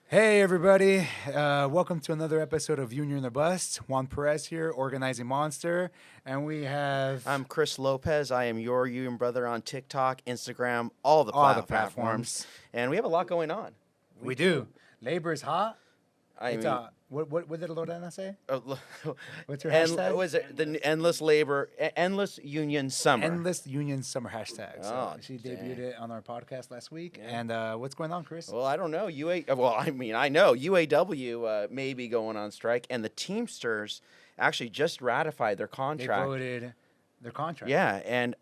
Hey everybody, welcome to another episode of UnionOrBust. Juan Perez here, organizing Monster, and we have I'm Chris Lopez. I am your Union brother on TikTok, Instagram, all the all the platforms, platforms. and we have a lot going on. We We do. do. Labor is hot. I It's mean, what did Lorena say? uh, What's her and hashtag? was it the endless labor, endless union summer? Endless Union Summer hashtag. So Oh, she debuted dang. it on our podcast last week. Yeah. And what's going on, Chris? Well, I don't know. I know UAW may be going on strike, and the Teamsters actually just ratified their They contract. voted their contract. Yeah, and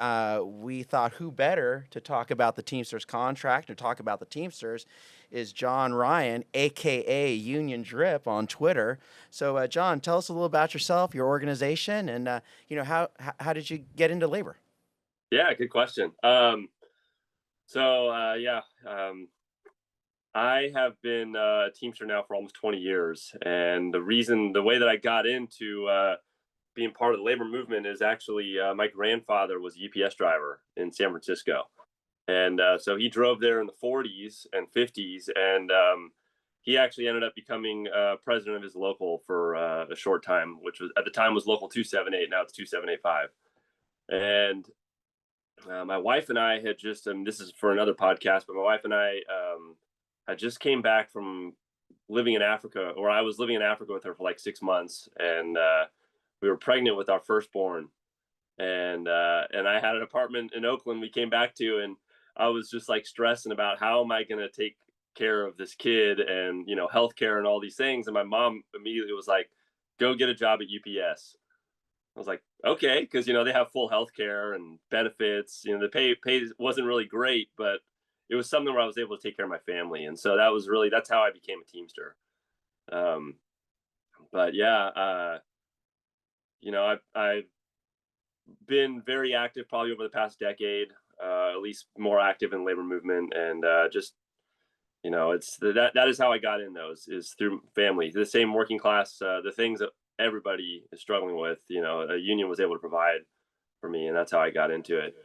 we thought who better to talk about the Teamsters contract or talk about the Teamsters is John Ryan, aka UnionDrip on Twitter. So, John, tell us a little about yourself, your organization, and how did you get into labor? Yeah, good question. Yeah, I have been a Teamster now for almost 20 years, and the way that I got into being part of the labor movement is actually my grandfather was a UPS driver in San Francisco, and so he drove there in the 40s and 50s, and he actually ended up becoming president of his local for a short time, which was at the time was local 278. Now it's 2785, and my wife and I had just, this is for another podcast, but my wife and I had just came back from living in Africa, or I was living in Africa with her for like 6 months, and we were pregnant with our firstborn, and I had an apartment in Oakland we came back to, and I was just like stressing about how am I going to take care of this kid and healthcare and all these things, and my mom immediately was like, "Go get a job at UPS." I was like, okay, because they have full health care and benefits. The pay wasn't really great, but it was something where I was able to take care of my family, and so that's how I became a Teamster. Um, but yeah, I've been very active probably over the past decade, at least more active in the labor movement, and just it's that is how I got in those is through family, the same working class, the things that everybody is struggling with. A union was able to provide for me, and that's how I got into it.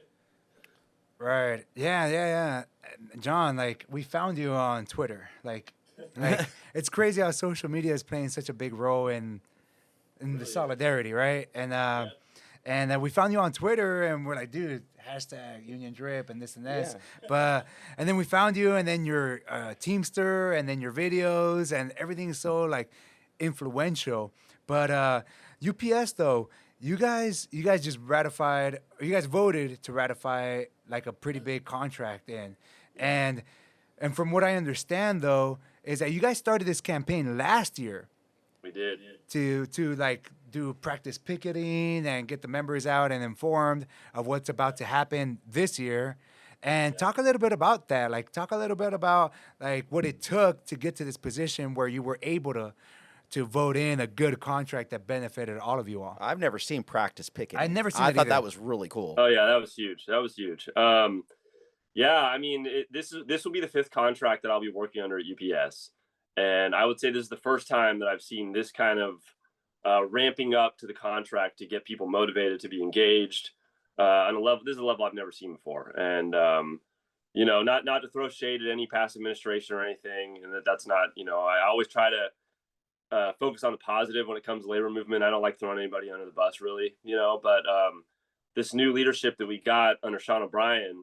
Right. Yeah. John, like we found you on Twitter. Like it's crazy how social media is playing such a big role in the solidarity, right? And we found you on Twitter, and we're like, dude, hashtag Union Drip and this and this. Yeah. But and then we found you, and then your Teamster, and then your videos, and everything's so like influential. But UPS though, you guys just ratified, or you guys voted to ratify like a pretty big contract in, and and from what I understand though, is that you guys started this campaign last year We did. to like do practice picketing and get the members out and informed of what's about to happen this year. And talk a little bit about that. Like talk a little bit about like what it took to get to this position where you were able to vote in a good contract that benefited all of you all. I've never seen practice I'd picketing. never seen I that thought either. that was really cool. Oh yeah, that was huge. That was huge. Yeah, I mean, this will be the fifth contract that I'll be working under at UPS, and I would say this is the first time that I've seen this kind of ramping up to the contract to get people motivated to be engaged on a level. This is a level I've never seen before, and not to throw shade at any past administration or anything, and that's not. I always try to focus on the positive when it comes to labor movement. I don't like throwing anybody under the bus, really, But this new leadership that we got under Sean O'Brien,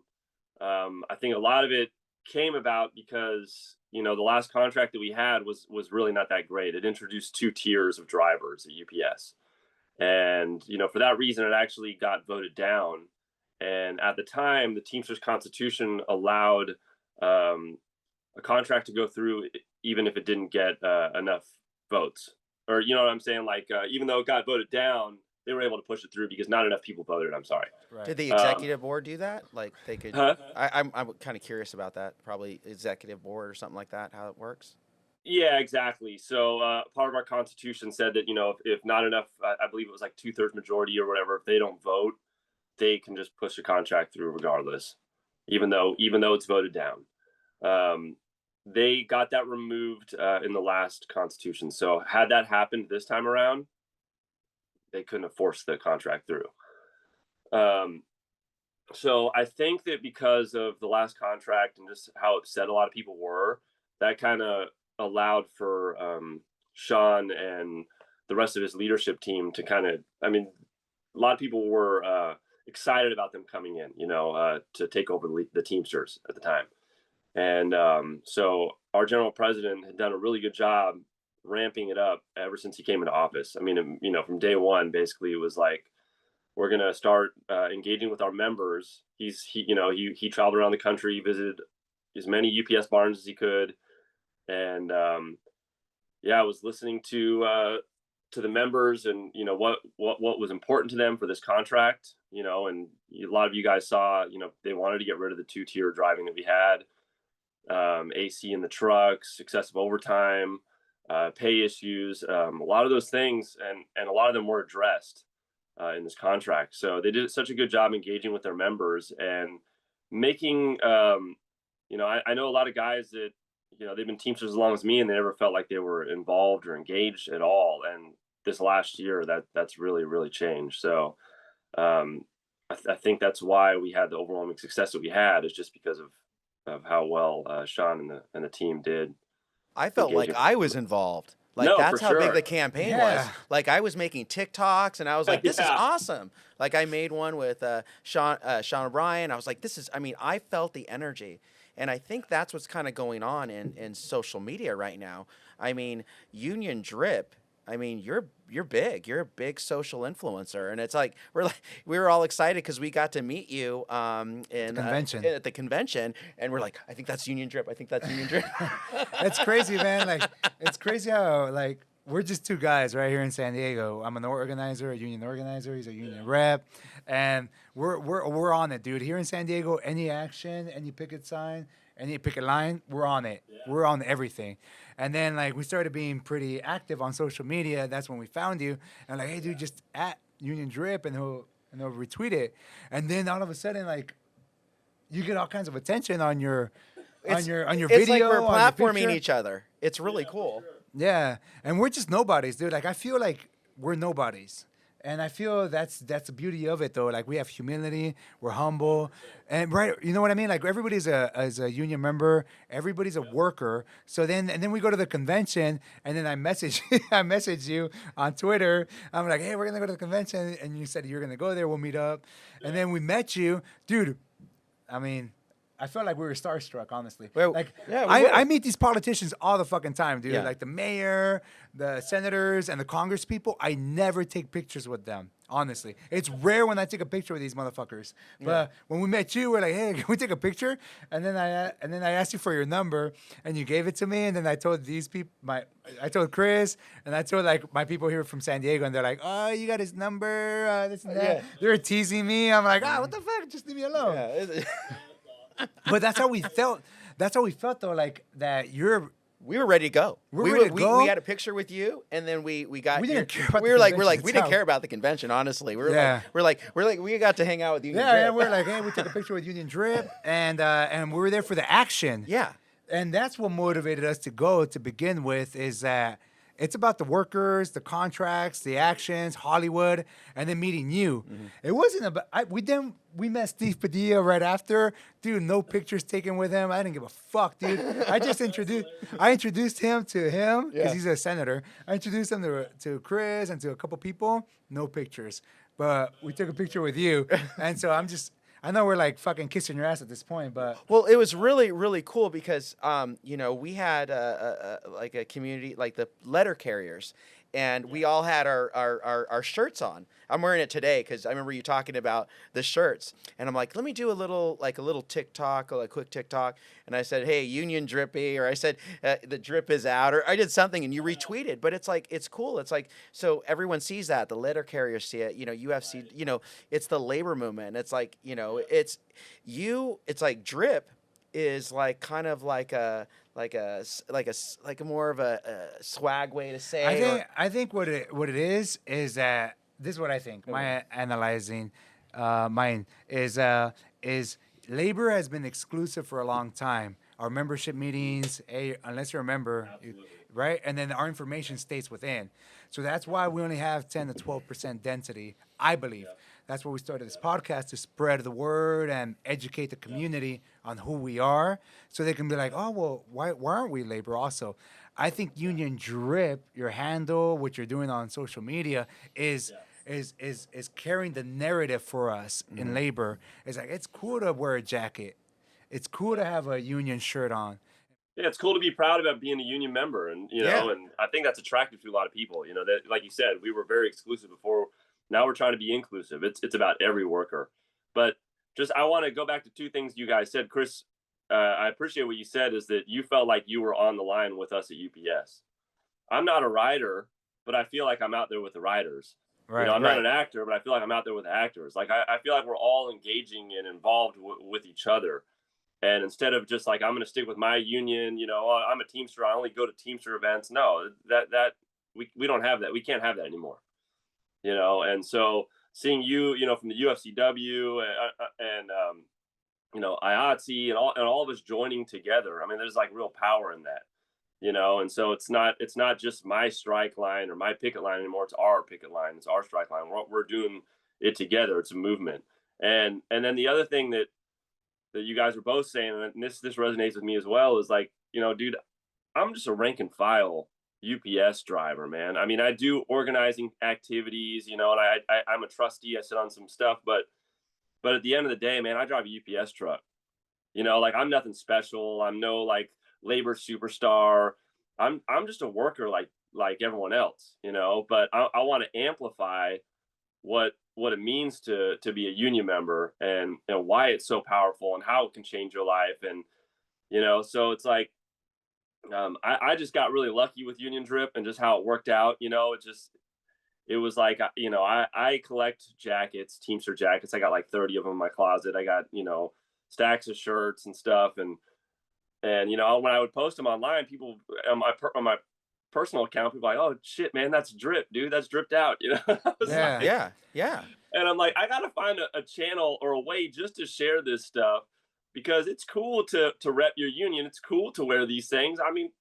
I think a lot of it came about because the last contract that we had was really not that great. It introduced two tiers of drivers at UPS, and for that reason, it actually got voted down. And at the time, the Teamsters Constitution allowed a contract to go through even if it didn't get enough votes, or you know what I'm saying? Like even though it got voted down, they were able to push it through because not enough people voted. I'm sorry. Right. Did the Um, executive board do that? Like they could? huh? I'm kind of curious about that. Probably executive board or something like that. How it works? Yeah, exactly. So part of our constitution said that if not enough, I believe it was like 2/3 majority or whatever. If they don't vote, they can just push the contract through regardless, even though it's voted down. Um, they got that removed in the last constitution. So had that happened this time around, they couldn't have forced the contract through. Um, so I think that because of the last contract and just how upset a lot of people were, that kind of allowed for Sean and the rest of his leadership team to kind of, I mean, a lot of people were excited about them coming in, to take over the Teamsters at the time. And so our general president had done a really good job ramping it up ever since he came into office. I mean, from day one, basically, it was like, we're going to start engaging with our members. He traveled around the country, visited as many UPS barns as he could. And I was listening to the members and, what was important to them for this contract, and a lot of you guys saw, they wanted to get rid of the 2-tier driving that we had. AC in the trucks, excessive overtime, pay issues, a lot of those things, and a lot of them were addressed in this contract. So they did such a good job engaging with their members and making, I know a lot of guys that, they've been Teamsters as long as me, and they never felt like they were involved or engaged at all. And this last year, that's really, really changed. So I think that's why we had the overwhelming success that we had, is just because of how well Sean and the team did. I felt like I was involved. Like, No, that's for how big sure. the campaign was. Like, I was making TikToks, and I was like, this is awesome. Like, I made one with Sean O'Brien. I was like, I felt the energy. And I think that's what's kind of going on in social media right now. I mean, UnionDrip, you're big. You're a big social influencer, and it's like we were all excited because we got to meet you in convention. At the convention, and we're like, I think that's UnionDrip. I think that's UnionDrip. It's crazy, man. Like, it's crazy how, like, we're just two guys right here in San Diego. I'm an organizer, a union organizer. He's a union rep, and we're on it, dude. Here in San Diego, any action, any picket sign, any picket line, we're on it. Yeah. We're on everything. And then, like, we started being pretty active on social media. That's when we found you. And like, hey, dude, just at UnionDrip, and he'll retweet it. And then all of a sudden, like, you get all kinds of attention on your video. It's like we're platforming each other. It's really cool. Sure. Yeah, and we're just nobodies, dude. Like, I feel like we're nobodies. And I feel that's the beauty of it, though. Like, we have humility, we're humble, and right, you know what I mean? Like, everybody's a union member, everybody's a worker. So then we go to the convention, and then I message you on Twitter. I'm like, hey, we're gonna go to the convention, and you said you're gonna go there. We'll meet up, and then we met you, dude. I mean, I felt like we were starstruck, honestly. Well, like, yeah, I meet these politicians all the fucking time, dude. Yeah. Like the mayor, the senators, and the Congress people. I never take pictures with them, honestly. It's rare when I take a picture with these motherfuckers. But when we met you, we're like, hey, can we take a picture? And then I asked you for your number, and you gave it to me. And then I told these people, I told Chris, and I told like my people here from San Diego, and they're like, oh, you got his number, this and that. Yeah. They're teasing me. I'm like, what the fuck? Just leave me alone. Yeah. But that's how we felt. That's how we felt, though. Like that, we were ready to go. We had a picture with you, and then we got. We didn't care about we the were like convention we didn't itself. care about the convention. Honestly, we're Yeah. like we got to hang out with you. Yeah, we're like, hey, we took a picture with UnionDrip, and we were there for the action. Yeah. And that's what motivated us to go to begin with, is that it's about the workers, the contracts, the actions, Hollywood, and then meeting you. Mm-hmm. It wasn't about, we met Steve Padilla right after. Dude, no pictures taken with him. I didn't give a fuck, dude. I introduced him to him because he's a senator. I introduced him to Chris and to a couple people. No pictures. But we took a picture with you. And so I know we're like fucking kissing your ass at this point, but well, it was really, really cool because we had like a community, like the letter carriers, and we all had our shirts on. I'm wearing it today because I remember you talking about the shirts, and I'm like, let me do a little TikTok, a quick TikTok, and I said, hey, Union Drippy, or I said the drip is out, or I did something, and you retweeted. But it's like, it's cool. It's like, so everyone sees that, the letter carriers see it, UFC, it's the labor movement. It's like, it's like Drip is like kind of like a more of a swag way to say. I think what it is that this is what I think. My analyzing, mine is labor has been exclusive for a long time. Our membership meetings, unless you're a member, right? And then our information stays within. So that's why we only have 10 to 12% density, I believe. That's why we started this podcast, to spread the word and educate the community on who we are, so they can be like, oh, well, why aren't we labor also? I think Union Drip, your handle, what you're doing on social media, is is carrying the narrative for us in labor. It's like it's cool to wear a jacket. It's cool to have a union shirt on. Yeah, it's cool to be proud about being a union member, and Yeah. and I think that's attractive to a lot of people. That, like you said, we were very exclusive before. Now we're trying to be inclusive. It's about every worker. But just I want to go back to two things you guys said, Chris. I appreciate what you said is that you felt like you were on the line with us at UPS. I'm not a writer, but I feel like I'm out there with the writers. Right. I'm not Right. an actor, but I feel like I'm out there with the actors. Like I feel like we're all engaging and involved with each other. And instead of just like I'm going to stick with my union, oh, I'm a Teamster, I only go to Teamster events. No, that we don't have that. We can't have that anymore. And so seeing you, from the UFCW and IATSE and all of us joining together. I mean, there's like real power in that. And so it's not just my strike line or my picket line anymore. It's our picket line. It's our strike line. We're doing it together. It's a movement. And then the other thing that you guys were both saying, and this resonates with me as well, is like, dude, I'm just a rank and file UPS driver, man. I mean, I do organizing activities, and I'm a trustee. I sit on some stuff, but at the end of the day, man, I drive a UPS truck. Like I'm nothing special. I'm no like labor superstar. I'm just a worker like everyone else, but I want to amplify what it means to be a union member and why it's so powerful and how it can change your life. And so it's like I just got really lucky with UnionDrip and just how it worked out. It was like I collect jackets, Teamster jackets. I got like 30 of them in my closet. I got stacks of shirts and stuff. And when I would post them online, people on my personal account, people were like, oh shit, man, that's drip, dude, that's dripped out. I was Yeah. Yeah. Yeah. and I'm like, I gotta find a channel or a way just to share this stuff because it's cool to rep your union. It's cool to wear these things. I mean,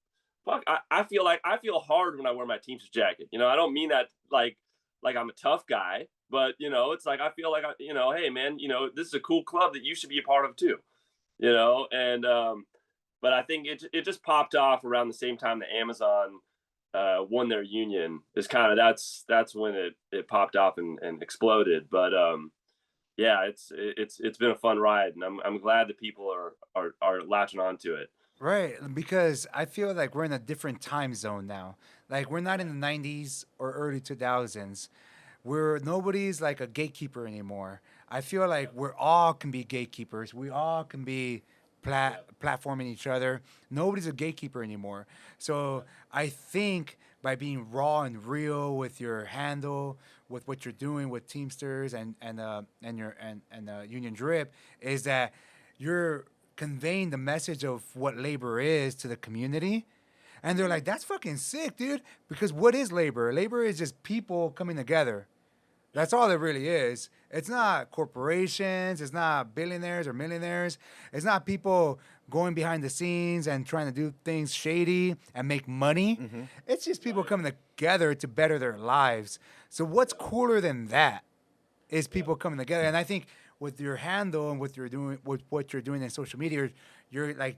fuck, I feel hard when I wear my Teamsters jacket. I don't mean that like I'm a tough guy, but it's like I feel like hey man, this is a cool club that you should be a part of too. And but I think it just popped off around the same time that Amazon won their union. Is kind of that's when it popped off and exploded. But yeah, it's been a fun ride, and I'm glad that people are latching onto it. Right, because I feel like we're in a different time zone now. Like we're not in the 90s or early 2000s. Nobody's like a gatekeeper anymore. I feel like we're all can be gatekeepers. We all can be platforming each other. Nobody's a gatekeeper anymore. So I think by being raw and real with your handle, with what you're doing with Teamsters and Union Drip, is that you're conveying the message of what labor is to the community. And they're like, that's fucking sick, dude. Because what is labor? Labor is just people coming together. That's all it really is. It's not corporations. It's not billionaires or millionaires. It's not people going behind the scenes and trying to do things shady and make money. It's just people coming together to better their lives. So what's cooler than that is people coming together. And I think with your handle and with what you're doing in social media, you're like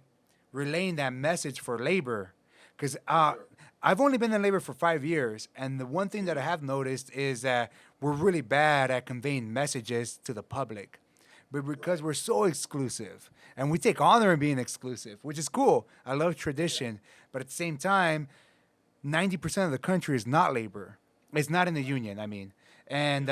relaying that message for labor. Because I've only been in labor for 5 years, and the one thing that I have noticed is that we're really bad at conveying messages to the public. But because we're so exclusive, and we take honor in being exclusive, which is cool. I love tradition, but at the same time, 90% of the country is not labor. It's not in the union, I mean. And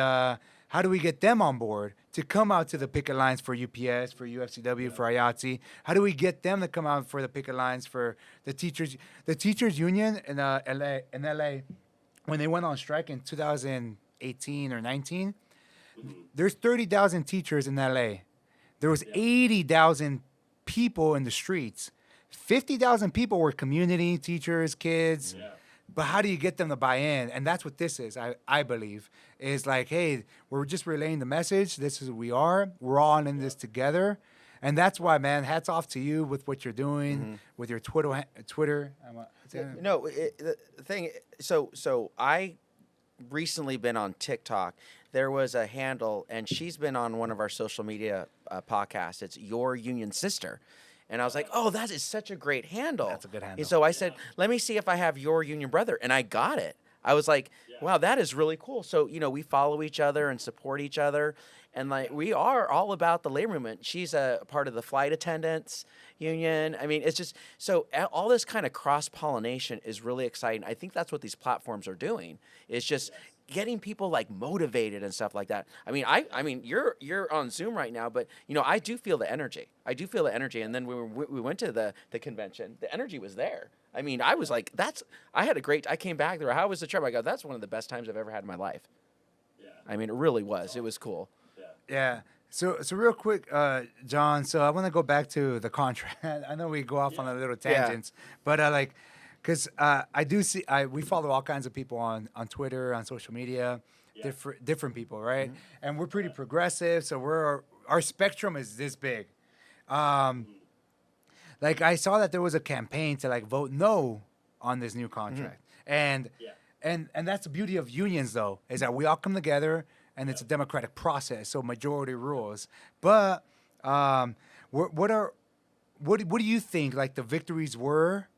how do we get them on board to come out to the picket lines for UPS, for UFCW, for IATSE? How do we get them to come out for the picket lines for the teachers? The teachers union in LA, when they went on strike in 2018 or 19, there's 30,000 teachers in LA. There was 80,000 people in the streets. 50,000 people were community teachers, kids. Yeah. But how do you get them to buy in? And that's what this is, I believe, is like, hey, we're just relaying the message. This is who we are. We're all in this together. And that's why, man, hats off to you with what you're doing, with your Twitter. No, the thing. So I recently been on TikTok. There was a handle, and she's been on one of our social media podcasts. It's Your Union Sister, And I was like, oh, that is such a great handle. That's a good handle. And so I said, let me see if I have your union brother. And I got it. I was like, wow, that is really cool. So, we follow each other and support each other. And like, we are all about the labor movement. She's a part of the flight attendants union. I mean, it's just, so all this kind of cross pollination is really exciting. I think that's what these platforms are doing. It's just getting people like motivated and stuff like that. I mean, you're on Zoom right now, but I do feel the energy. I do feel the energy. And then we went to the convention. The energy was there. I mean, I was like, I came back there. How was the trip? I go, that's one of the best times I've ever had in my life. Yeah. I mean, it really was. It was cool. Yeah. So real quick, John. So I want to go back to the contract. I know we go off on a little tangents, but because I do see, we follow all kinds of people on Twitter, on social media, different people, right? Mm-hmm. And we're pretty progressive, so our spectrum is this big. Like I saw that there was a campaign to like vote no on this new contract, and that's the beauty of unions, though, is that we all come together. And it's a democratic process, so majority rules. But what do you think like the victories were,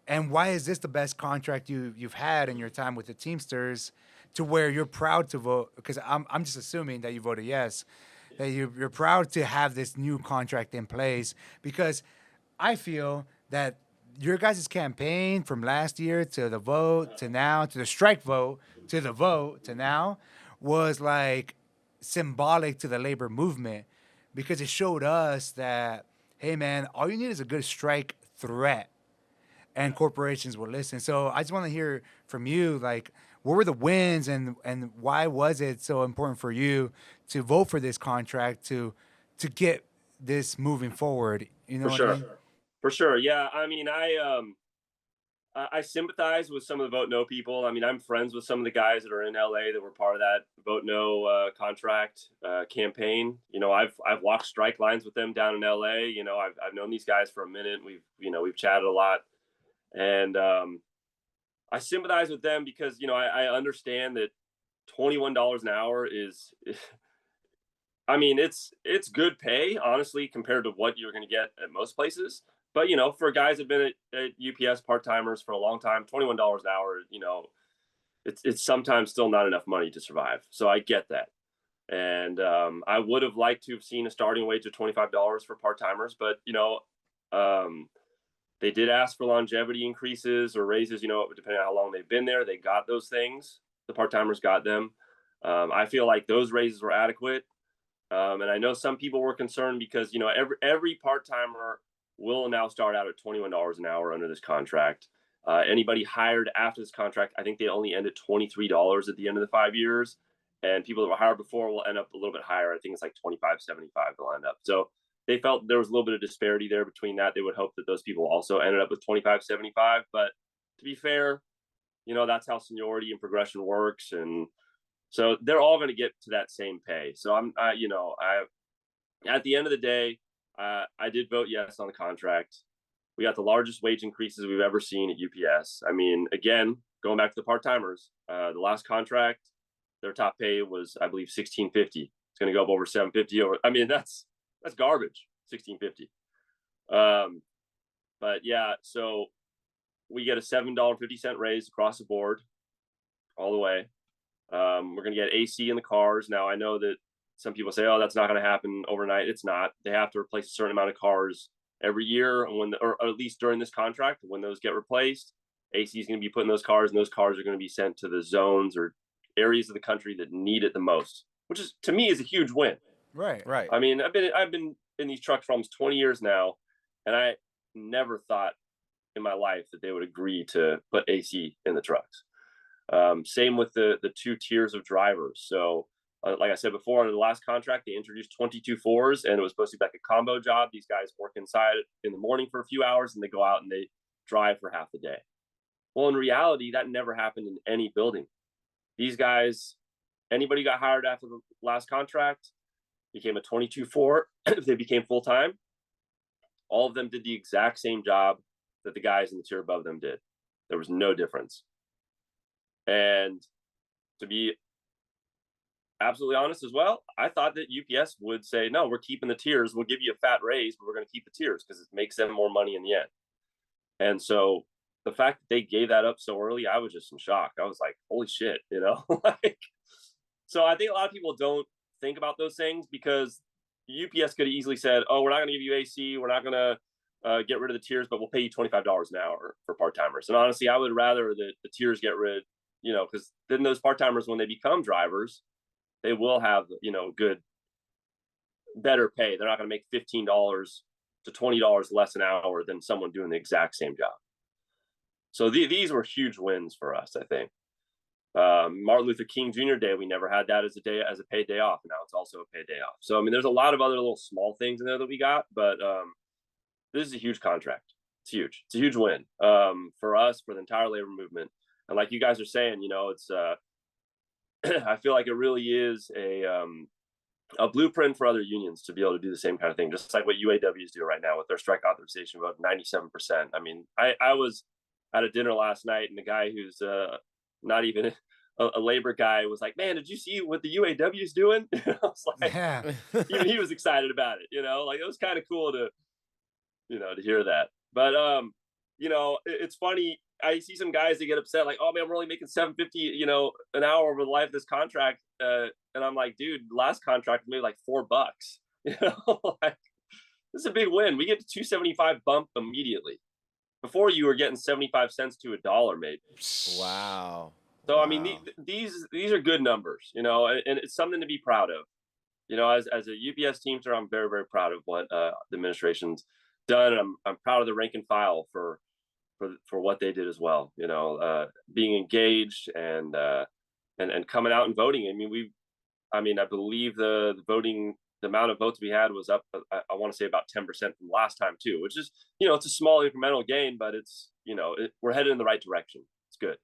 and why is this the best contract you've had in your time with the Teamsters, to where you're proud to vote? Because I'm just assuming that you voted yes, that you're proud to have this new contract in place, because I feel that your guys' campaign from last year to the vote to now to the strike vote to the vote to now was like symbolic to the labor movement, because it showed us that, hey man, all you need is a good strike threat and corporations will listen. So I just want to hear from you, like, what were the wins and why was it so important for you to vote for this contract to get this moving forward? You know For what sure. I mean? For sure. Yeah. I mean, I sympathize with some of the vote no people. I mean, I'm friends with some of the guys that are in LA that were part of that vote no contract campaign. I've walked strike lines with them down in LA. I've known these guys for a minute. We've chatted a lot, and I sympathize with them because I understand that $21 an hour is. I mean, it's good pay, honestly, compared to what you're going to get at most places. But for guys that've been at UPS part timers for a long time, $21 an hour, it's sometimes still not enough money to survive. So I get that, and I would have liked to have seen a starting wage of $25 for part timers, but they did ask for longevity increases or raises. Depending on how long they've been there, they got those things. The part timers got them. I feel like those raises were adequate. And I know some people were concerned because every part timer will now start out at $21 an hour under this contract. Anybody hired after this contract, I think they only end at $23 at the end of the 5 years, and people that were hired before will end up a little bit higher. I think it's like $25.75 they'll end up. So they felt there was a little bit of disparity there between that. They would hope that those people also ended up with $25.75. But to be fair, that's how seniority and progression works, and so they're all going to get to that same pay. So at the end of the day, I did vote yes on the contract. We got the largest wage increases we've ever seen at UPS. I mean, again, going back to the part-timers, the last contract, their top pay was, I believe, $16.50. It's going to go up over $7.50. I mean, that's garbage, $16.50. But yeah, so we get a $7.50 raise across the board, all the way. We're going to get AC in the cars. Now, I know that some people say, oh, that's not going to happen overnight. It's not. They have to replace a certain amount of cars every year, or at least during this contract. When those get replaced, AC is going to be put in those cars, and those cars are going to be sent to the zones or areas of the country that need it the most, which is, to me, is a huge win. Right. I mean, I've been in these trucks for almost 20 years now, and I never thought in my life that they would agree to put AC in the trucks. Same with the two tiers of drivers. So, like I said before, under the last contract, they introduced 22 fours, and it was supposed to be like a combo job. These guys work inside in the morning for a few hours, and they go out and they drive for half the day. Well, in reality, that never happened in any building. These guys, anybody got hired after the last contract, became a 22-4. If they became full-time, all of them did the exact same job that the guys in the tier above them did. There was no difference. And to be absolutely honest as well, I thought that UPS would say, no, we're keeping the tiers. We'll give you a fat raise, but we're going to keep the tiers because it makes them more money in the end. And so the fact that they gave that up so early, I was just in shock. I was like, holy shit, like, so I think a lot of people don't think about those things because UPS could have easily said, oh, we're not going to give you AC. We're not going to get rid of the tiers, but we'll pay you $25 an hour for part-timers. And honestly, I would rather that the tiers get rid, because then those part-timers, when they become drivers, they will have, good, better pay. They're not going to make $15 to $20 less an hour than someone doing the exact same job. So these were huge wins for us, I think. Martin Luther King Jr. Day, we never had that as a paid day off. Now it's also a paid day off. So, I mean, there's a lot of other little small things in there that we got, but this is a huge contract. It's huge. It's a huge win for us, for the entire labor movement. And like you guys are saying, it's I feel like it really is a blueprint for other unions to be able to do the same kind of thing, just like what UAWs do right now with their strike authorization vote, 97%. I mean, I was at a dinner last night, and the guy who's not even a labor guy was like, man, did you see what the UAW's doing? I was like, Yeah. even he was excited about it, like it was kind of cool to hear that. But it's funny, I see some guys that get upset like, oh man, we're only making $750 an hour over the life of this contract, and I'm like, dude, last contract made like $4. Like, this is a big win. We get to 275 bump immediately. Before, you were getting 75 cents to $1 maybe. Wow. So wow. I mean, these are good numbers, and it's something to be proud of. As a UPS teamster, I'm very, very proud of what the administration's done, and I'm proud of the rank and file for what they did as well. Being engaged and coming out and voting. I believe the voting, the amount of votes we had was up, I want to say about 10% from last time too, which is, it's a small incremental gain, but it's, we're headed in the right direction. It's good.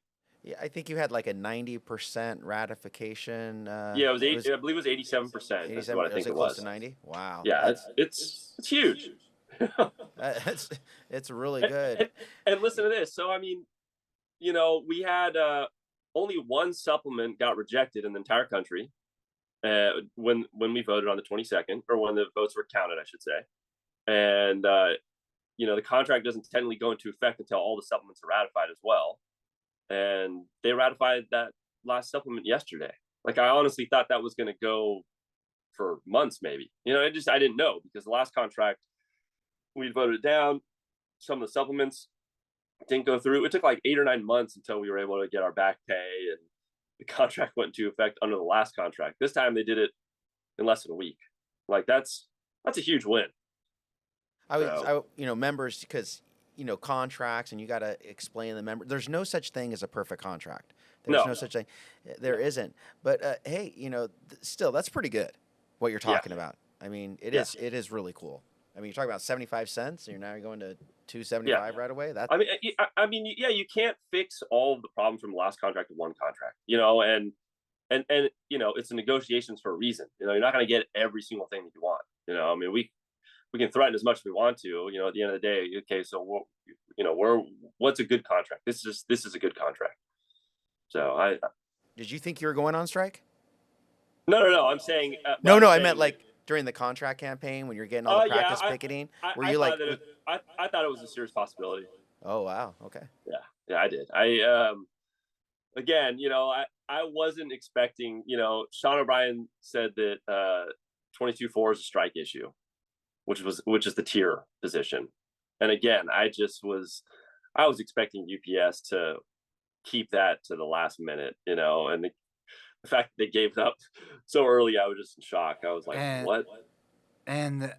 Yeah, I think you had like a 90% ratification. Yeah, I believe it was 87%. That's what I think it was. Close to 90? Wow. Yeah, it's huge. It's really good. And listen to this. So, we had only one supplement got rejected in the entire country when we voted on the 22nd, or when the votes were counted, I should say. And, the contract doesn't technically go into effect until all the supplements are ratified as well. And they ratified that last supplement yesterday. Like, I honestly thought that was going to go for months, maybe. I didn't know, because the last contract, we voted it down. Some of the supplements didn't go through. It took like 8 or 9 months until we were able to get our back pay, and the contract went into effect under the last contract. This time they did it in less than a week. Like, that's a huge win. Members, because contracts, and you got to explain the member. There's no such thing as a perfect contract. There's no such thing. There isn't. But hey, still, that's pretty good what you're talking about. I mean, it is really cool. I mean, you're talking about 75 cents, and you're now going to 275 right away. That's you can't fix all of the problems from the last contract to one contract, and it's a negotiations for a reason. You're not going to get every single thing that you want. We can threaten as much as we want to, at the end of the day. Okay, so what's a good contract? This is a good contract. So did you think you were going on strike? No. I'm saying I meant like during the contract campaign when you're getting all the practice picketing. Were you like? I thought it was a serious possibility. Oh wow. Okay. Yeah, I did. Again, I wasn't expecting. Sean O'Brien said that 22-4 is a strike issue, which is the tier position. And again, I was expecting UPS to keep that to the last minute, and the fact that they gave it up so early, I was just in shock. I was like, what? And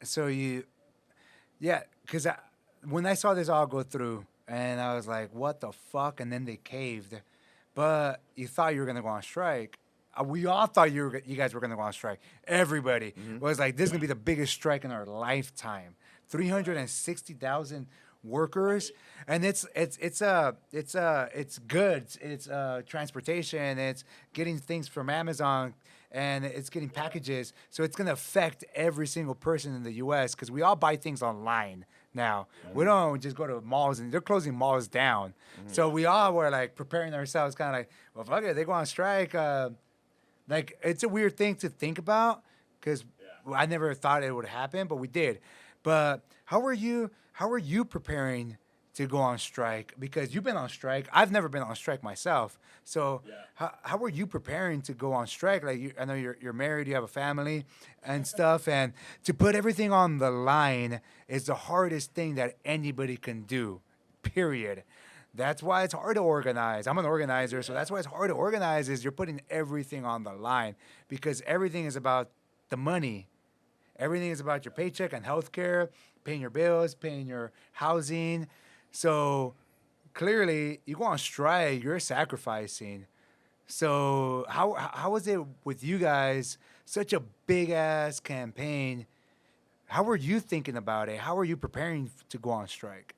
so because when I saw this all go through, and I was like, what the fuck? And then they caved. But you thought you were going to go on strike. We all thought you guys were going to go on strike. Everybody was like, this is going to be the biggest strike in our lifetime. 360,000 workers, and it's goods, it's transportation, it's getting things from Amazon, and it's getting packages. So it's going to affect every single person in the U.S. because we all buy things online now. We don't just go to malls, and they're closing malls down. So we all were like preparing ourselves, kind of like, well, fuck it, they go on strike. Like, it's a weird thing to think about because I never thought it would happen, but we did. But how are you? How are you preparing to go on strike? Because you've been on strike. I've never been on strike myself. So how are you preparing to go on strike? Like, I know you're married, you have a family and stuff, and to put everything on the line is the hardest thing that anybody can do. Period. That's why it's hard to organize. I'm an organizer, so that's why it's hard to organize is you're putting everything on the line because everything is about the money. Everything is about your paycheck and healthcare, paying your bills, paying your housing. So clearly, you go on strike, you're sacrificing. So how was it with you guys? Such a big ass campaign. How were you thinking about it? How are you preparing to go on strike?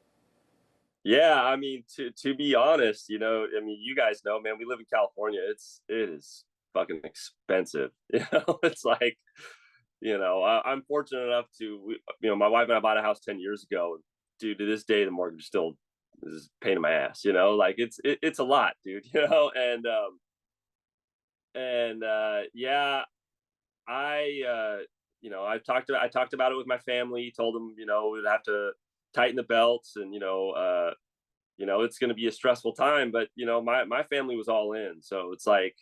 Yeah, I mean, to be honest, I mean, you guys know, man, we live in California. It is fucking expensive. It's like, I'm fortunate enough my wife and I bought a house 10 years ago. Dude, to this day, the mortgage still is a pain in my ass. Like it's a lot, dude. Yeah, I talked about it with my family. Told them, we'd have to tighten the belts, and it's going to be a stressful time. But my family was all in, so it's like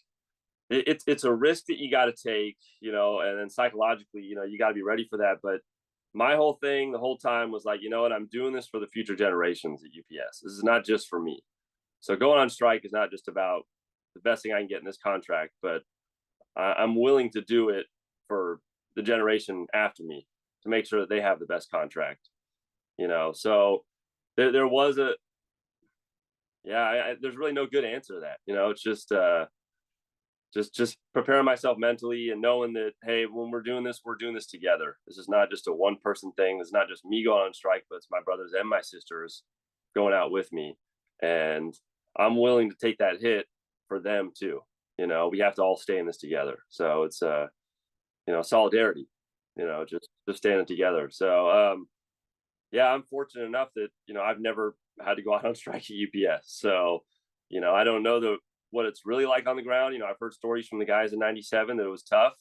it's a risk that you got to take, and then psychologically, you got to be ready for that. But my whole thing the whole time was like, what, I'm doing this for the future generations at UPS. This is not just for me. So going on strike is not just about the best thing I can get in this contract, but I'm willing to do it for the generation after me to make sure that they have the best contract. So there was there's really no good answer to that. It's just preparing myself mentally and knowing that, hey, when we're doing this together. This is not just a one person thing. This is not just me going on strike, but it's my brothers and my sisters going out with me, and I'm willing to take that hit for them too. We have to all stay in this together. So it's solidarity, just standing together. So I'm fortunate enough that I've never had to go out on strike at UPS. So I don't know what it's really like on the ground. I've heard stories from the guys in '97 that it was tough,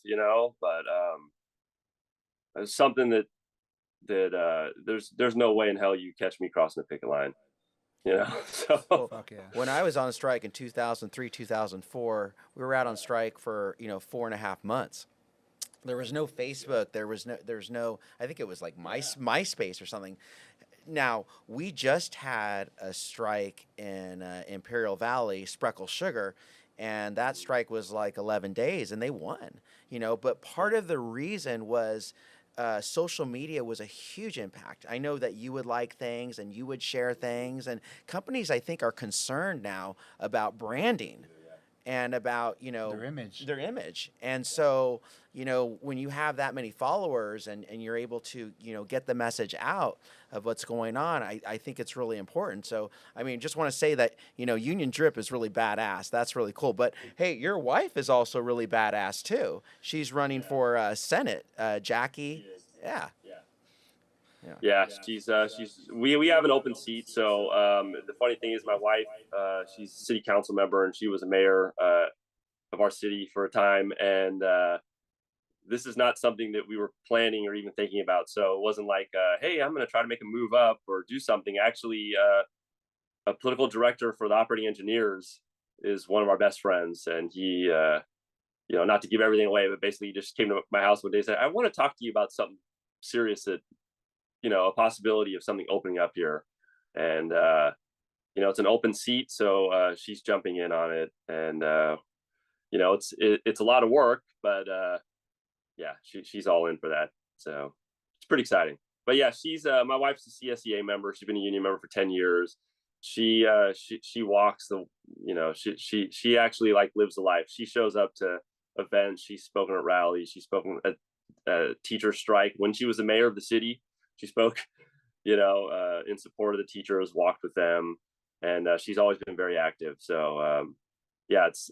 but it's something that there's no way in hell you catch me crossing the picket line. So Well, Fuck yeah. when I was on strike in 2003, 2004, we were out on strike for 4.5 months. There was no Facebook. There's no. I think it was like MySpace or something. Now we just had a strike in Imperial Valley, Spreckle Sugar, and that strike was like 11 days, and they won. But part of the reason was social media was a huge impact. I know that you would like things and you would share things, and companies I think are concerned now about branding and about their image. And so when you have that many followers and you're able to get the message out of what's going on, I think it's really important. So I mean, just want to say that UnionDrip is really badass. That's really cool. But hey, your wife is also really badass too. She's running for Senate, Jackie. Yeah. Yeah, she's we have an open seat. So the funny thing is, my wife, she's a city council member, and she was a mayor of our city for a time. And this is not something that we were planning or even thinking about. So it wasn't like, hey, I'm going to try to make a move up or do something. Actually, a political director for the operating engineers is one of our best friends, and he, not to give everything away, but basically he just came to my house one day and said, I want to talk to you about something serious that, a possibility of something opening up here. And, it's an open seat. So she's jumping in on it. And, it's a lot of work, but she's all in for that. So it's pretty exciting. But yeah, she's my wife's a CSEA member. She's been a union member for 10 years. She walks the, she actually like lives the life. She shows up to events. She's spoken at rallies. She's spoken at teacher strike. When she was the mayor of the city, she spoke, in support of the teachers, walked with them, and she's always been very active. So it's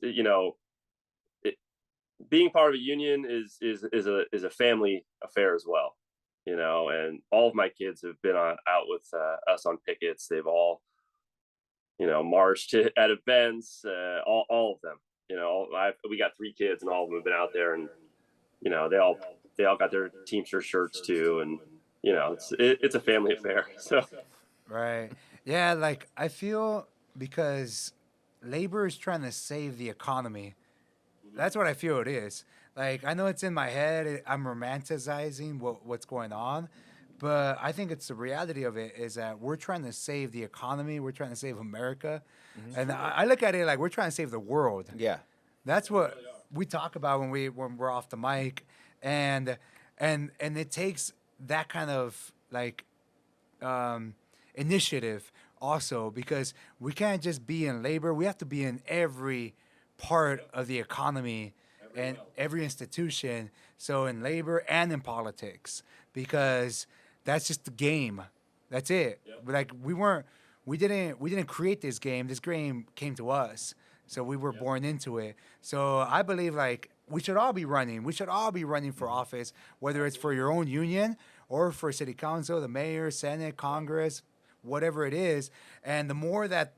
being part of a union is a family affair as well, and all of my kids have been out with us on pickets. They've all marched at events, all of them. You know, we got 3 kids, and all of them have been out there, and you know, they all got their Teamster shirts too, and you know, it's a family affair. So Right. Yeah, like I feel because labor is trying to save the economy. That's what I feel it is. Like I know it's in my head. I'm romanticizing what's going on, but I think it's the reality of it is that we're trying to save the economy. We're trying to save America, and I look at it like we're trying to save the world. Yeah. That's what we talk about when we're off the mic, and and it takes that kind of like um, initiative also because we can't just be in labor. We have to be in every part of the economy and every institution. So in labor and in politics because that's just the game. That's it. Like we didn't create this game. This game came to us. So we were born into it. So I believe like we should all be running. We should all be running for office, whether it's for your own union or for city council, the mayor, senate, congress, whatever it is. And the more that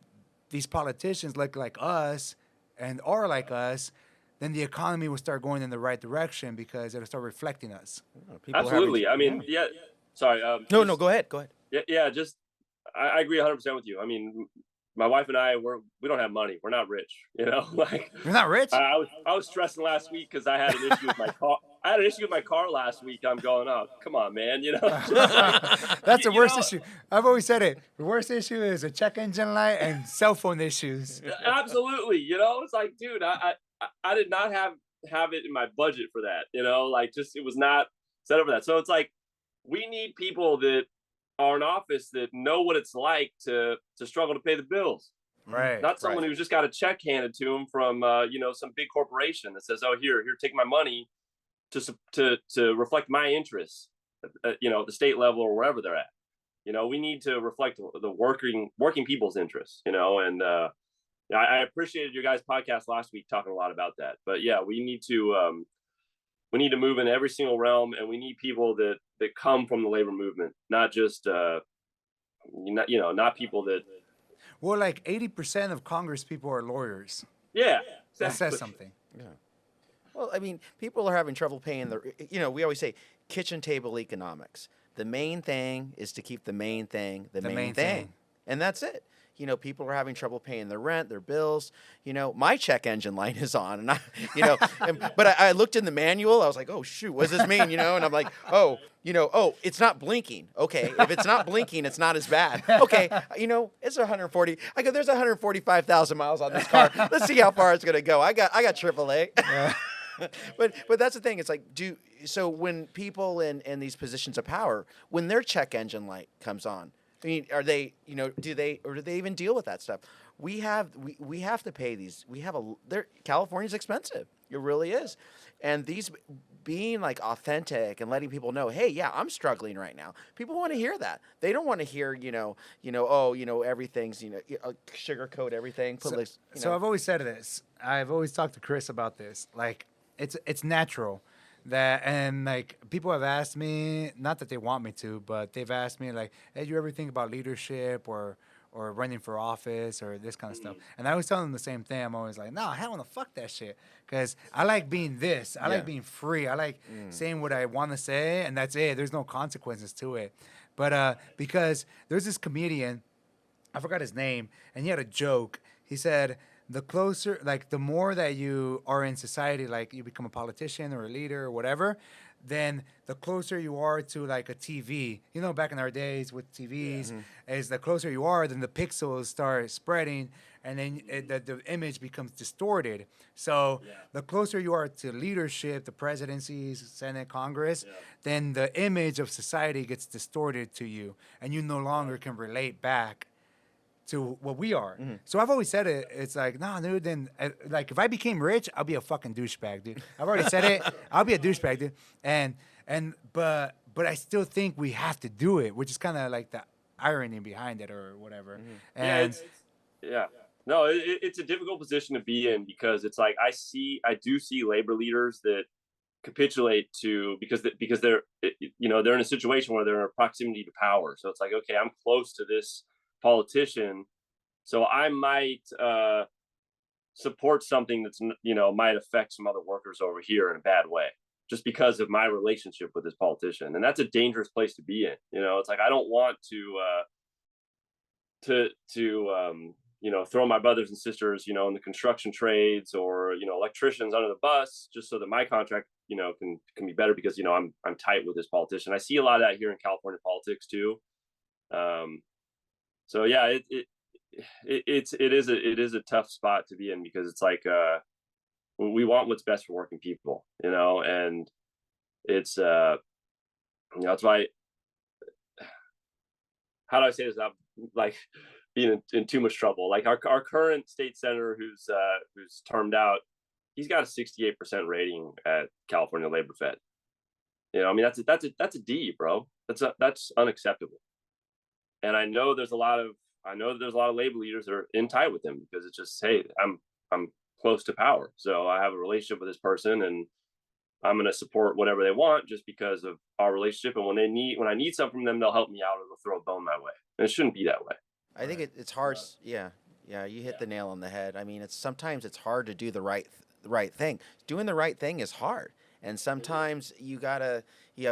these politicians look like us and are like us, then the economy will start going in the right direction because it'll start reflecting us. People absolutely. I mean, Sorry. No, no, go ahead. Go ahead. Yeah. Just I agree 100% with you. I mean, my wife and I we don't have money. We're not rich. You know, like You're not rich? I was stressing last week because I had an issue with my car. I had an issue with my car last week. I'm going, oh, come on, man. You know, That's the worst issue. I've always said it. The worst issue is a check engine light and cell phone issues. Absolutely. You know, it's like, dude, I did not have it in my budget for that. You know, like just it was not set up for that. So it's like we need people that are in office that know what it's like to struggle to pay the bills. Right. Not someone who's just got a check handed to him from you know, some big corporation that says, "Oh, here, take my money to reflect my interests." You know, at the state level or wherever they're at. You know, we need to reflect the working people's interests. You know, and yeah, I appreciated your guys' podcast last week talking a lot about that. But yeah, we need to move in every single realm, and we need people that come from the labor movement, not just not people that. Well, like 80% of Congress people are lawyers. Yeah, That exactly. says something. Yeah. Well, I mean, people are having trouble paying we always say kitchen table economics. The main thing is to keep the main thing the main thing. And that's it. You know, people are having trouble paying their rent, their bills. You know, my check engine light is on, and but I looked in the manual. I was like, oh shoot, what does this mean? You know, and I'm like, oh, it's not blinking. Okay, if it's not blinking, it's not as bad. Okay, it's 140. I go, there's 145,000 miles on this car. Let's see how far it's gonna go. I got AAA. Yeah. But that's the thing. It's like, so when people in these positions of power, when their check engine light comes on. I mean, are they, do they even deal with that stuff? We have to pay these. California's expensive. It really is. And these being like authentic and letting people know, hey, yeah, I'm struggling right now. People want to hear that. They don't want to hear, everything's, sugarcoat everything. So I've always said this. I've always talked to Chris about this. Like, it's natural. And like people have asked me, not that they want me to, but they've asked me like, hey, do you ever think about leadership or running for office or this kind of stuff? And I always tell them the same thing. I'm always like, no, hell no, fuck that shit. Because I like being this. I like being free. I like saying what I want to say, and that's it. There's no consequences to it. But because there's this comedian, I forgot his name, and he had a joke. He said, the more that you are in society, like you become a politician or a leader or whatever, then the closer you are to like a TV. Back in our days with TVs, is the closer you are, then the pixels start spreading, and then the image becomes distorted. So the closer you are to leadership, the presidencies, Senate, Congress, then the image of society gets distorted to you, and you no longer can relate back to what we are. So I've always said it. It's like, nah, dude. Then, like, if I became rich, I'll be a fucking douchebag, dude. I've already said it. I'll be a douchebag, dude. But I still think we have to do it, which is kind of like the irony behind it, or whatever. And no, it's a difficult position to be in because it's like I do see labor leaders that capitulate to because they're they're in a situation where they're in proximity to power. So it's like, okay, I'm close to this politician, so I might support something that's, might affect some other workers over here in a bad way, just because of my relationship with this politician. And that's a dangerous place to be in. It's like, I don't want to throw my brothers and sisters, in the construction trades or, electricians under the bus, just so that my contract, can be better because, I'm tight with this politician. I see a lot of that here in California politics too. So yeah, it is a tough spot to be in, because it's like, we want what's best for working people, and it's, that's why, how do I say this? I'm like being in too much trouble. Like our current state senator who's termed out, he's got a 68% rating at California Labor Fed. I mean, that's a D, bro. That's unacceptable. And I know there's a lot of labor leaders that are in tight with him, because it's just, hey, I'm close to power, so I have a relationship with this person, and I'm going to support whatever they want just because of our relationship. And when I need something from them, they'll help me out, or they'll throw a bone my way. And it shouldn't be that way. I think it's hard. Yeah, you hit the nail on the head. I mean, sometimes it's hard to do the right thing. Doing the right thing is hard, and sometimes you gotta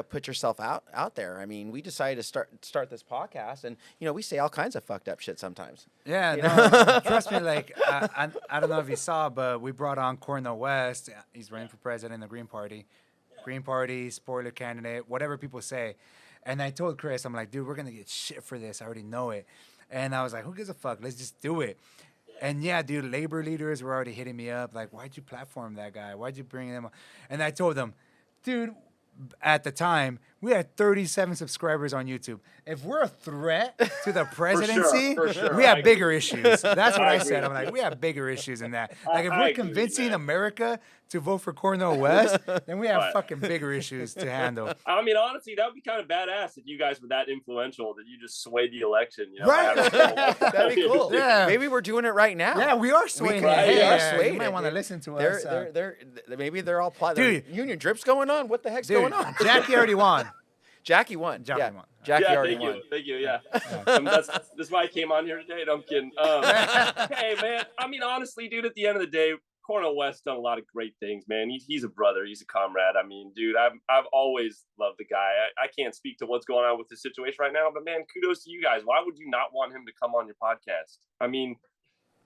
put yourself out there. I mean, we decided to start this podcast, and we say all kinds of fucked up shit sometimes. Yeah, no, trust me. Like I don't know if you saw, but we brought on Cornel West. He's running for president in the Green Party, spoiler candidate, whatever people say. And I told Chris, I'm like, dude, we're gonna get shit for this. I already know it. And I was like, who gives a fuck? Let's just do it. And yeah, dude, labor leaders were already hitting me up. Like, why'd you platform that guy? Why'd you bring him? And I told them, dude, at the time, we had 37 subscribers on YouTube. If we're a threat to the presidency, for sure. we have bigger issues. That's what I said. I'm like, we have bigger issues than that. Like, if we're convincing America to vote for Cornel West, then we have fucking bigger issues to handle. I mean, honestly, that would be kind of badass if you guys were that influential that you just swayed the election. Right. That'd be cool. Yeah. Maybe we're doing it right now. Yeah, we are swaying it. We are Yeah, swaying you might it. want to listen to us. Maybe they're all plotting. Dude. Union Drip's going on? What the heck's going on? Jackie already won. Jackie won. Jackie yeah. won. Jackie Yeah, already won. Thank you. Yeah. That's why I came on here today. No, I'm kidding. Hey, man. I mean, honestly, dude, at the end of the day, Cornel West done a lot of great things, man. He's a brother. He's a comrade. I mean, dude, I've always loved the guy. I can't speak to what's going on with the situation right now, but man, kudos to you guys. Why would you not want him to come on your podcast? I mean,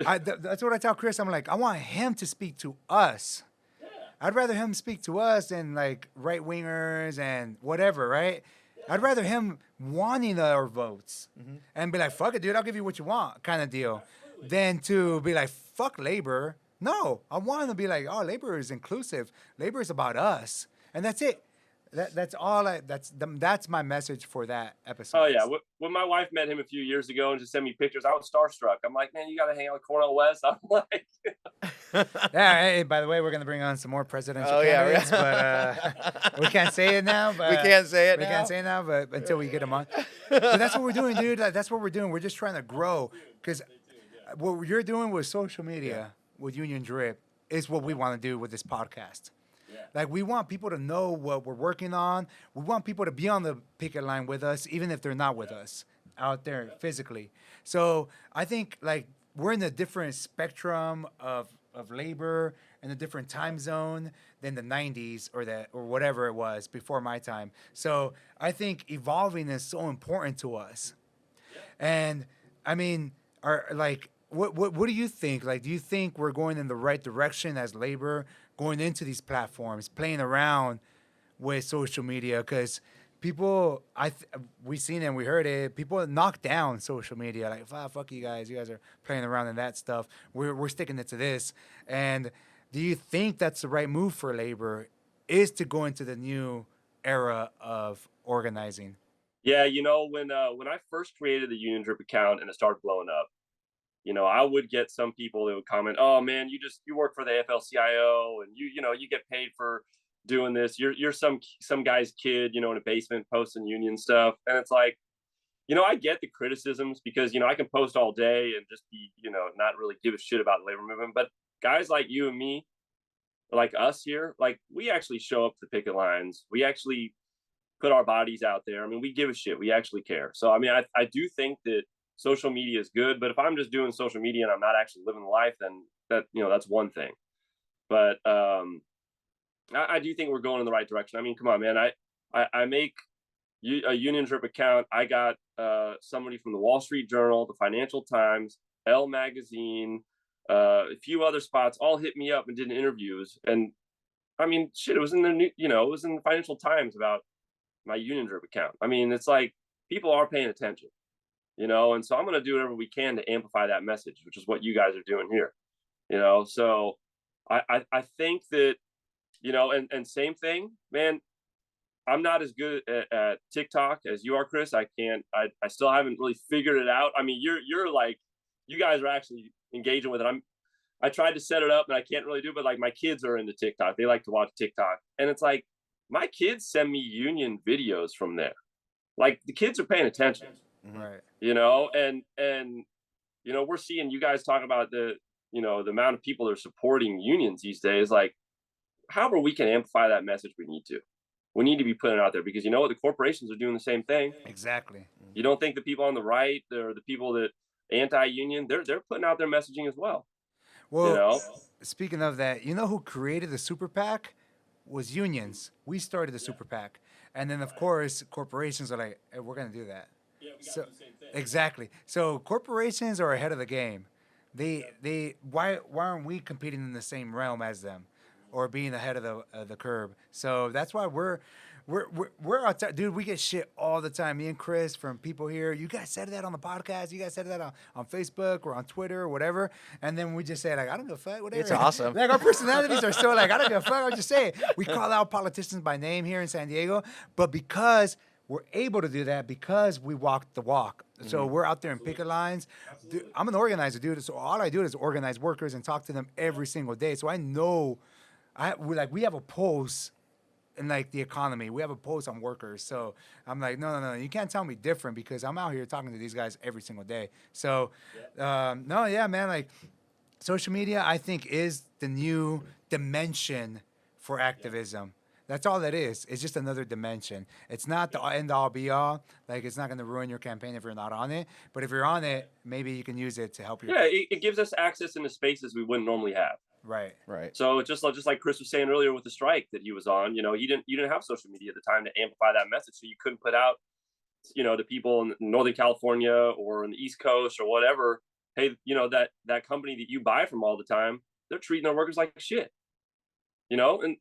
that's what I tell Chris. I'm like, I want him to speak to us. Yeah. I'd rather him speak to us than like right wingers and whatever, right? I'd rather him wanting our votes and be like, fuck it, dude, I'll give you what you want kind of deal, than to be like, fuck labor. No, I want him to be like, oh, labor is inclusive. Labor is about us. And that's it. That's all. That's my message for that episode. Oh yeah, when my wife met him a few years ago and just sent me pictures, I was starstruck. I'm like, man, you got to hang out with Cornel West. I'm like, yeah. Hey, by the way, we're gonna bring on some more presidential candidates, but we can't say it now. But we can't say it. We can't say it now, but until we get them on. But that's what we're doing, dude. Like, that's what we're doing. We're just trying to grow, because what you're doing with social media, with UnionDrip, is what we want to do with this podcast. Like, we want people to know what we're working on. We want people to be on the picket line with us, even if they're not with us out there physically. So I think, like, we're in a different spectrum of labor and a different time zone than the 90s or whatever it was before my time. So I think evolving is so important to us. And I mean, what do you think? Like, do you think we're going in the right direction as labor, going into these platforms, playing around with social media? Because people, we've seen it and we heard it, people knock down social media. Like, fuck you guys are playing around in that stuff. We're sticking it to this. And do you think that's the right move for labor, is to go into the new era of organizing? Yeah, when I first created the UnionDrip account and it started blowing up, I would get some people that would comment, "Oh man, you work for the AFL-CIO and you get paid for doing this. You're some guy's kid, in a basement posting union stuff." And it's like, I get the criticisms because I can post all day and just be, not really give a shit about the labor movement. But guys like you and me, like us here, like, we actually show up to the picket lines. We actually put our bodies out there. I mean, we give a shit. We actually care. So I mean, I do think that social media is good, but if I'm just doing social media and I'm not actually living the life, then that's one thing. But I do think we're going in the right direction. I mean, come on, man. I make a UnionDrip account. I got somebody from the Wall Street Journal, the Financial Times, Elle Magazine, a few other spots all hit me up and did interviews. And I mean, shit, it was in the it was in the Financial Times about my UnionDrip account. I mean, it's like people are paying attention, and so I'm going to do whatever we can to amplify that message, which is what you guys are doing here, So I think that, and same thing, man. I'm not as good at TikTok as you are, Chris. I still haven't really figured it out. I mean, you're like, you guys are actually engaging with it. I tried to set it up and I can't really do it, but like my kids are into TikTok. They like to watch TikTok. And it's like, my kids send me Union videos from there. Like the kids are paying attention, Right. And we're seeing you guys talk about the amount of people that are supporting unions these days. Like, however we can amplify that message, we need to be putting it out there, because the corporations are doing the same thing. Exactly. You don't think the people on the right or the people that anti-union, they're putting out their messaging as well. Well, speaking of that, who created the super PAC was unions. We started the super PAC, and then of course corporations are like, hey, we're going to do that. Yeah, we got So the same thing. exactly. So corporations are ahead of the game. Why aren't we competing in the same realm as them, or being ahead of the curve? So that's why we're out there, dude. We get shit all the time. Me and Chris, from people here. You guys said that on the podcast. You guys said that on Facebook or on Twitter or whatever. And then we just say like, I don't give a fuck. Whatever. It's awesome. Like our personalities are so like, I don't give a fuck. I'll just say it. We call out politicians by name here in San Diego, but because we're able to do that, because we walk the walk. So we're out there in picket lines. Dude, I'm an organizer, dude. So all I do is organize workers and talk to them every single day. So I know, we have a pulse in like the economy. We have a pulse on workers. So I'm like, no, you can't tell me different, because I'm out here talking to these guys every single day. So man, like social media, I think, is the new dimension for activism. That's all that is. It's just another dimension. It's not the end all be all. Like, it's not going to ruin your campaign if you're not on it. But if you're on it, maybe you can use it to help your. Yeah, it gives us access into spaces we wouldn't normally have. Right. So just like Chris was saying earlier with the strike that he was on, you didn't have social media at the time to amplify that message, so you couldn't put out, to people in Northern California or in the East Coast or whatever, hey, that company that you buy from all the time, they're treating their workers like shit, and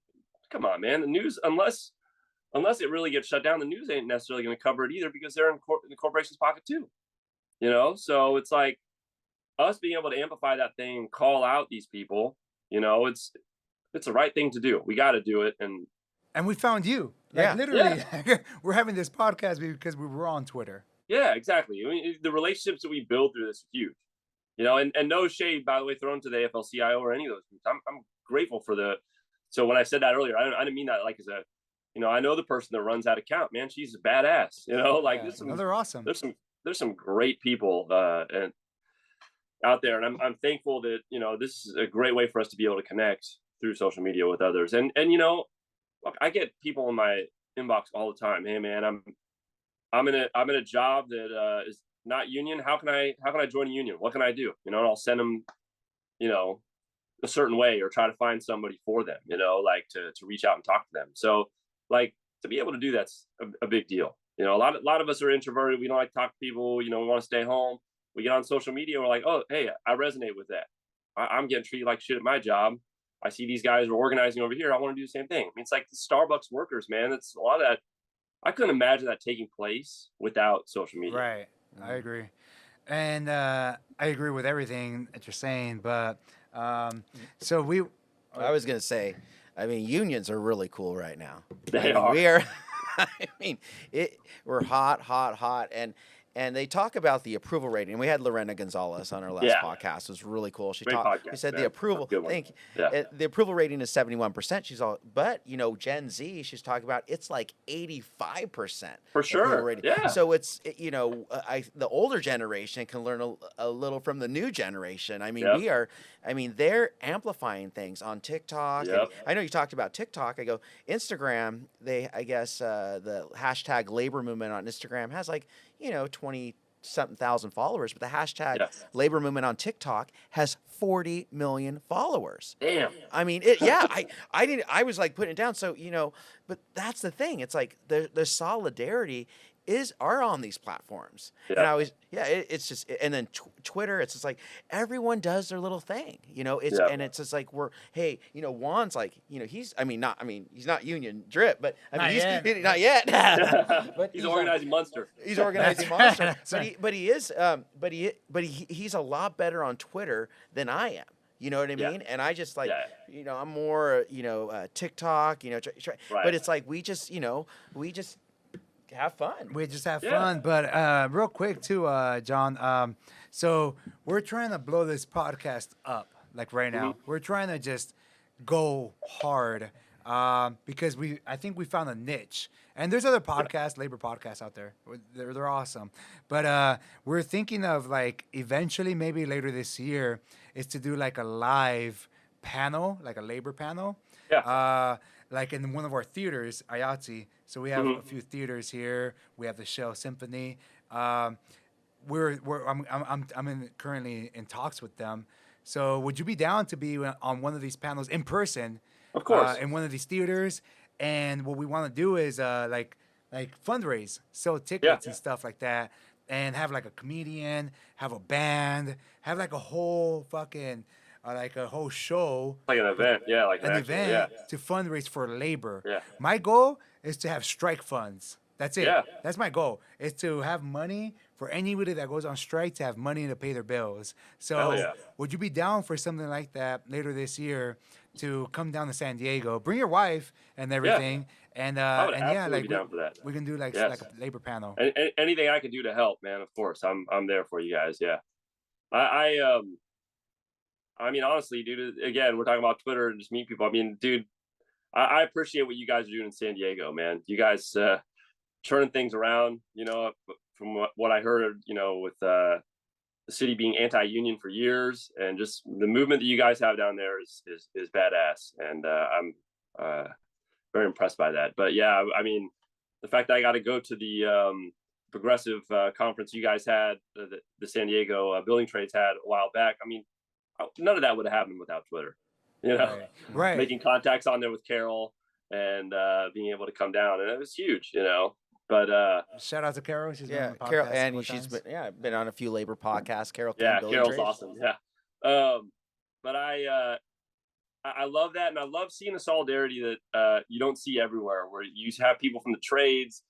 come on, man, the news, unless it really gets shut down, the news ain't necessarily going to cover it either, because they're in the corporation's pocket too, so it's like us being able to amplify that thing and call out these people. It's the right thing to do. We got to do it. And we found you. Like, literally, we're having this podcast because we were on Twitter. Yeah, exactly. I mean, the relationships that we build through this are huge. And no shade, by the way, thrown to the AFL-CIO or any of those groups. I'm grateful for so when I said that earlier, I didn't mean that like as a, I know the person that runs that account, man. She's a badass. They're awesome. There's some great people and out there, and I'm thankful that this is a great way for us to be able to connect through social media with others. And look, I get people in my inbox all the time. Hey, man, I'm in a job that is not union. How can I join a union? What can I do? And I'll send them, a certain way, or try to find somebody for them. Like to reach out and talk to them. So like to be able to do that's a big deal. A lot of us are introverted. We don't like to talk to people. We want to stay home. We get on social media. We're like, oh, hey, I resonate with that. I'm getting treated like shit at my job. I see these guys are organizing over here. I want to do the same thing. I mean, it's like the Starbucks workers, man. It's a lot of that. I couldn't imagine that taking place without social media. Right. I agree. And I agree with everything that you're saying. But so I was going to say, I mean, unions are really cool right now. They are. We are. I mean, we're hot. And they talk about the approval rating. We had Lorena Gonzalez on our last podcast. It was really cool. She said the approval. The approval rating is 71%. She's all, but Gen Z. She's talking about it's like 85%. For sure. Yeah. So it's the older generation can learn a little from the new generation. I mean, they're amplifying things on TikTok. Yep. I know you talked about TikTok. I go Instagram. I guess the hashtag labor movement on Instagram has like 20 something thousand followers, but the hashtag Yeah. labor movement on TikTok has 40 million followers. Damn. I mean, I was like putting it down. So, but that's the thing. It's like the solidarity are on these platforms. Yeah. And I always, it's just, and then Twitter, it's just like everyone does their little thing, and it's just like Juan's like, he's not UnionDrip, but not yet. But he's organizing monster. He's organizing monster. But he is, he's a lot better on Twitter than I am. You know what I mean? And I just like, I'm more, TikTok, but it's like, we just have fun. We just have fun. But real quick too, John. So we're trying to blow this podcast up like right now. We're trying to just go hard because I think we found a niche. And there's other podcasts, labor podcasts out there. They're awesome. But we're thinking of like eventually, maybe later this year, is to do like a live panel, like a labor panel. Yeah. Like in one of our theaters, IATSE. So we have a few theaters here. We have the Shell Symphony. I'm currently in talks with them. So would you be down to be on one of these panels in person? Of course. In one of these theaters. And what we want to do is like fundraise, sell tickets and stuff like that, and have like a comedian, have a band, have like a whole fucking like a whole show, like an event, like an event to fundraise for labor. Yeah. My goal is to have strike funds. That's it. Yeah. That's my goal, is to have money for anybody that goes on strike to have money to pay their bills. So would you be down for something like that later this year to come down to San Diego, bring your wife and everything, and be down for that. We can do like a labor panel. And anything I can do to help, man, of course, I'm there for you guys. Yeah. I mean, honestly, dude, again, we're talking about Twitter and just meet people. I mean, dude, I appreciate what you guys are doing in San Diego, man. You guys turning things around, from what I heard, with the city being anti-union for years, and just the movement that you guys have down there is badass. And I'm very impressed by that. But yeah, I mean, the fact that I got to go to the progressive conference you guys had, the San Diego building trades had a while back. I mean, none of that would have happened without Twitter, right. Making contacts on there with Carol and being able to come down, and it was huge, But shout out to Carol. She's been on the podcast Carol, and she's been on a few labor podcasts. Carol, Carol's awesome. Yeah, but I love that, and I love seeing the solidarity that you don't see everywhere, where you have people from the trades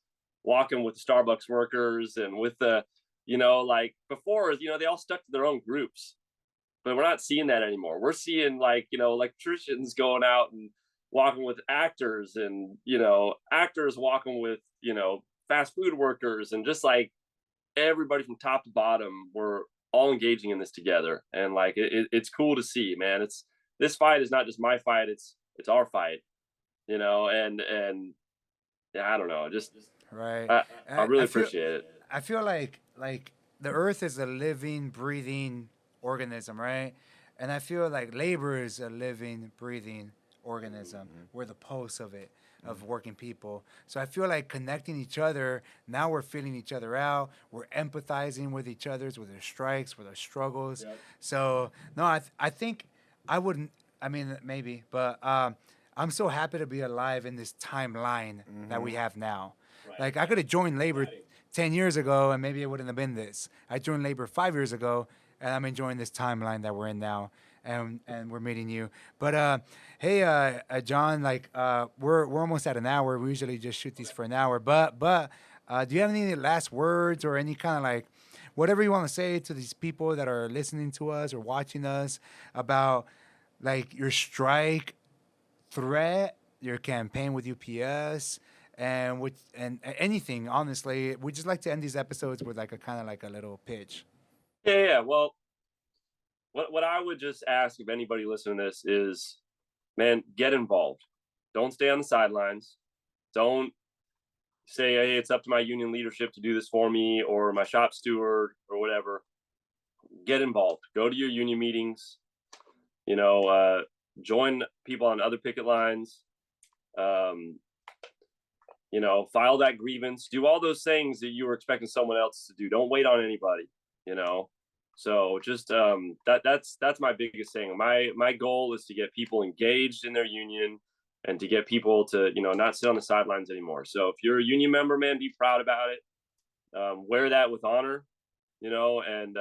walking with the Starbucks workers and with the, like before, they all stuck to their own groups. But we're not seeing that anymore. We're seeing electricians going out and walking with actors, and actors walking with fast food workers, and just like everybody from top to bottom, we're all engaging in this together. And like it's cool to see, man. This fight is not just my fight; it's our fight, and I don't know, just right. I really appreciate it. I feel like the earth is a living, breathing organism, right? And I feel like labor is a living, breathing organism. We're the pulse of it, of working people. So I feel like connecting each other, now we're feeling each other out, we're empathizing with each other's, with their strikes, with their struggles. So no, I think I wouldn't, I mean, maybe, but I'm so happy to be alive in this timeline that we have now. Like I could have joined labor 10 years ago and maybe it wouldn't have been this. I joined labor 5 years ago, and I'm enjoying this timeline that we're in now, and we're meeting you. But hey, John, like we're almost at an hour. We usually just shoot these for an hour. But do you have any last words or any kind of like whatever you want to say to these people that are listening to us or watching us about like your strike threat, your campaign with UPS, and anything? Honestly, we just like to end these episodes with like a kind of like a little pitch. Yeah. Well, what I would just ask of anybody listening to this is, man, get involved. Don't stay on the sidelines. Don't say, hey, it's up to my union leadership to do this for me, or my shop steward or whatever. Get involved. Go to your union meetings. Join people on other picket lines. You know, file that grievance, do all those things that you were expecting someone else to do. Don't wait on anybody, you know. So just that's my biggest thing. My goal is to get people engaged in their union and to get people to, you know, not sit on the sidelines anymore. So if you're a union member, man, be proud about it. Wear that with honor, you know, and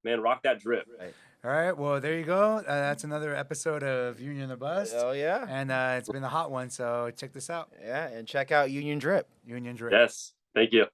man, rock that drip. Right. All right. Well, there you go. That's another episode of Union or Bust. Oh yeah. And it's been a hot one. So check this out. Yeah, and check out Union Drip. Union Drip. Yes. Thank you.